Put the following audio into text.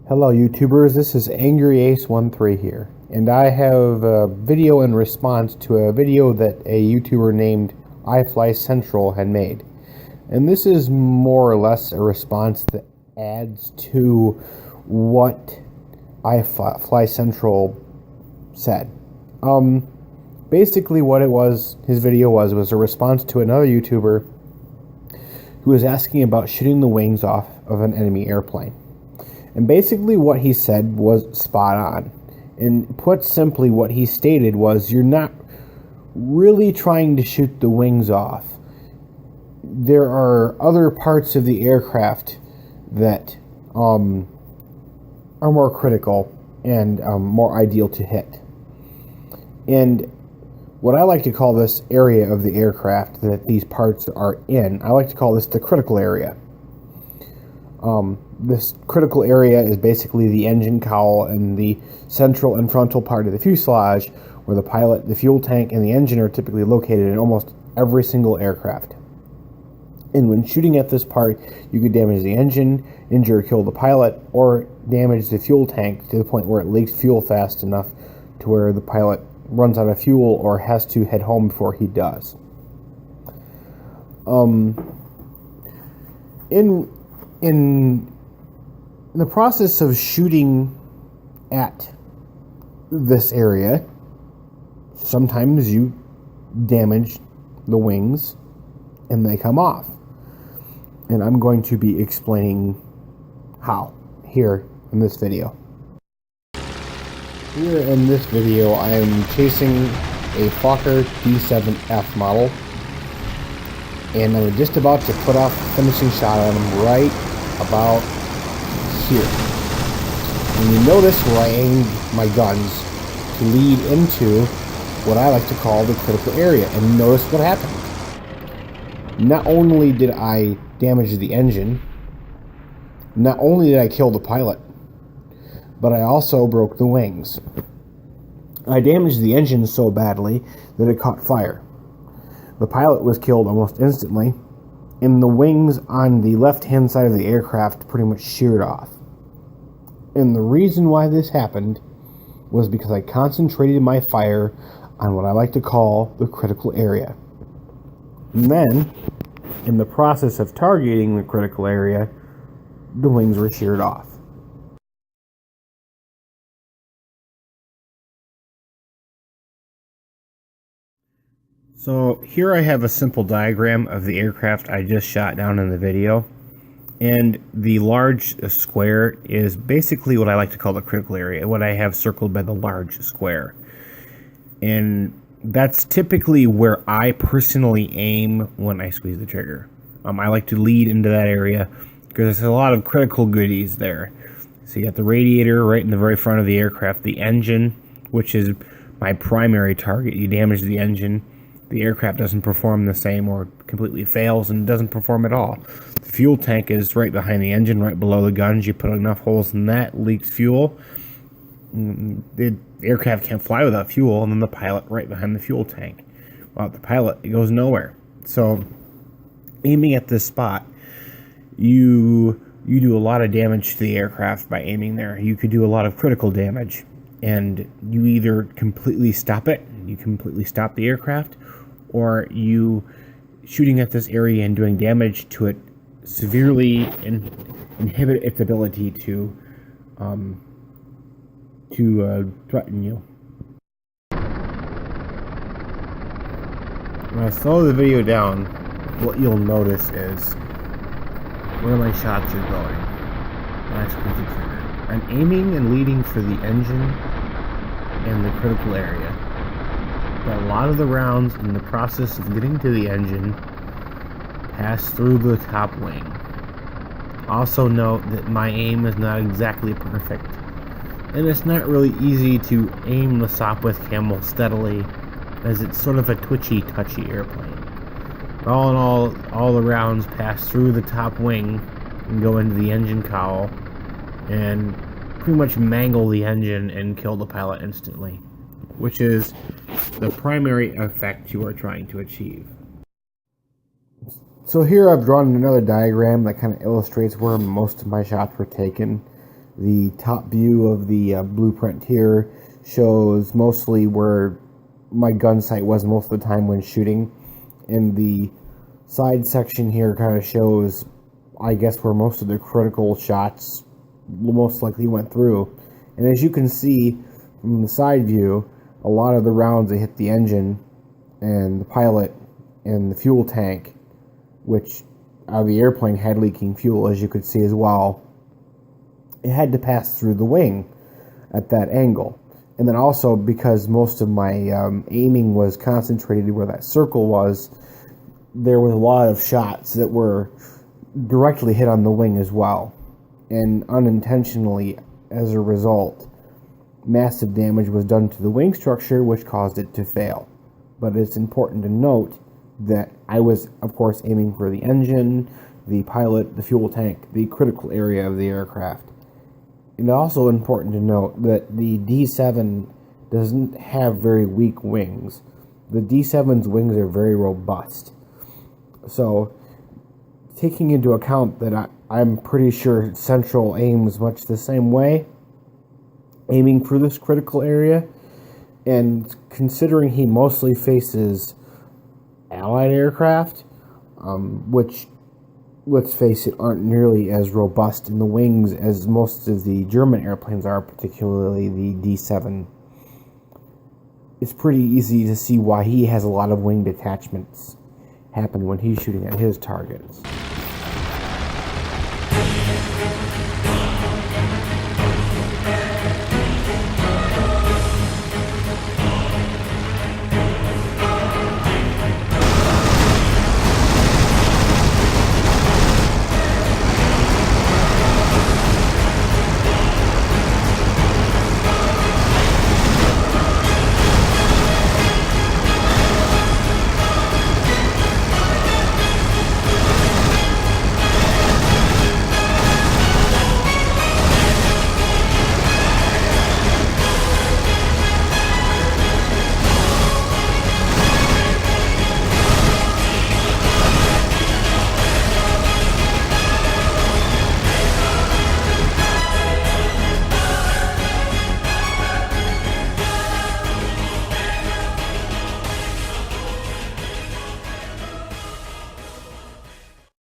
Hello YouTubers, this is AngryAce13 here, and I have a video in response to a video that a YouTuber named iFlyCentral had made. And this is more or less a response that adds to what iFlyCentral said. Basically what it was, his video was a response to another YouTuber who was asking about shooting the wings off of an enemy airplane. And basically what he said was spot on. And put simply, what he stated was, you're not really trying to shoot the wings off. There are other parts of the aircraft that are more critical and more ideal to hit. And what I like to call this area of the aircraft that these parts are in, I like to call this the critical area. This critical area is basically the engine cowl and the central and frontal part of the fuselage, where the pilot, the fuel tank, and the engine are typically located in almost every single aircraft. And when shooting at this part, you could damage the engine, injure or kill the pilot, or damage the fuel tank to the point where it leaks fuel fast enough to where the pilot runs out of fuel or has to head home before he does. In the process of shooting at this area, sometimes you damage the wings and they come off. And I'm going to be explaining how here in this video. Here in this video, I am chasing a Fokker D7F model, and I'm just about to put off the finishing shot on him right about here. And you notice where I aimed my guns to lead into what I like to call the critical area, and notice what happened. Not only did I damage the engine, not only did I kill the pilot, but I also broke the wings. I damaged the engine so badly that it caught fire. The pilot was killed almost instantly, and the wings on the left-hand side of the aircraft pretty much sheared off. And the reason why this happened was because I concentrated my fire on what I like to call the critical area. And then, in the process of targeting the critical area, the wings were sheared off. So here I have a simple diagram of the aircraft I just shot down in the video, and the large square is basically what I like to call the critical area, what I have circled by the large square. And that's typically where I personally aim when I squeeze the trigger. I like to lead into that area because there's a lot of critical goodies there. So you got the radiator right in the very front of the aircraft, the engine, which is my primary target. You damage the engine, the aircraft doesn't perform the same or completely fails and doesn't perform at all. The fuel tank is right behind the engine, right below the guns. You put enough holes in that, leaks fuel. The aircraft can't fly without fuel, and then the pilot right behind the fuel tank. Without the pilot, it goes nowhere. So aiming at this spot, you do a lot of damage to the aircraft by aiming there. You could do a lot of critical damage, and you either completely stop it, you completely stop the aircraft, or you shooting at this area and doing damage to it severely inhibit its ability to threaten you. When I slow the video down, what you'll notice is where my shots are going when I squeeze the trigger. I'm aiming and leading for the engine and the critical area. But a lot of the rounds in the process of getting to the engine pass through the top wing. Also note that my aim is not exactly perfect, and it's not really easy to aim the Sopwith Camel steadily, as it's sort of a twitchy, touchy airplane. But all in all the rounds pass through the top wing and go into the engine cowl and pretty much mangle the engine and kill the pilot instantly, which is the primary effect you are trying to achieve. So here I've drawn another diagram that kind of illustrates where most of my shots were taken. The top view of the blueprint here shows mostly where my gun sight was most of the time when shooting, and the side section here kind of shows, I guess, where most of the critical shots most likely went through. And as you can see from the side view, a lot of the rounds that hit the engine and the pilot and the fuel tank, which the airplane had leaking fuel, as you could see as well. It had to pass through the wing at that angle. And then also, because most of my aiming was concentrated where that circle was, there was a lot of shots that were directly hit on the wing as well. And unintentionally, as a result, massive damage was done to the wing structure, which caused it to fail. But it's important to note that I was, of course, aiming for the engine, the pilot, the fuel tank, the critical area of the aircraft. And also important to note that the D7 doesn't have very weak wings. The D7's wings are very robust. So, taking into account that I'm pretty sure Central aims much the same way, aiming for this critical area, and considering he mostly faces Allied aircraft, which, let's face it, aren't nearly as robust in the wings as most of the German airplanes are, particularly the D7. It's pretty easy to see why he has a lot of wing detachments happen when he's shooting at his targets.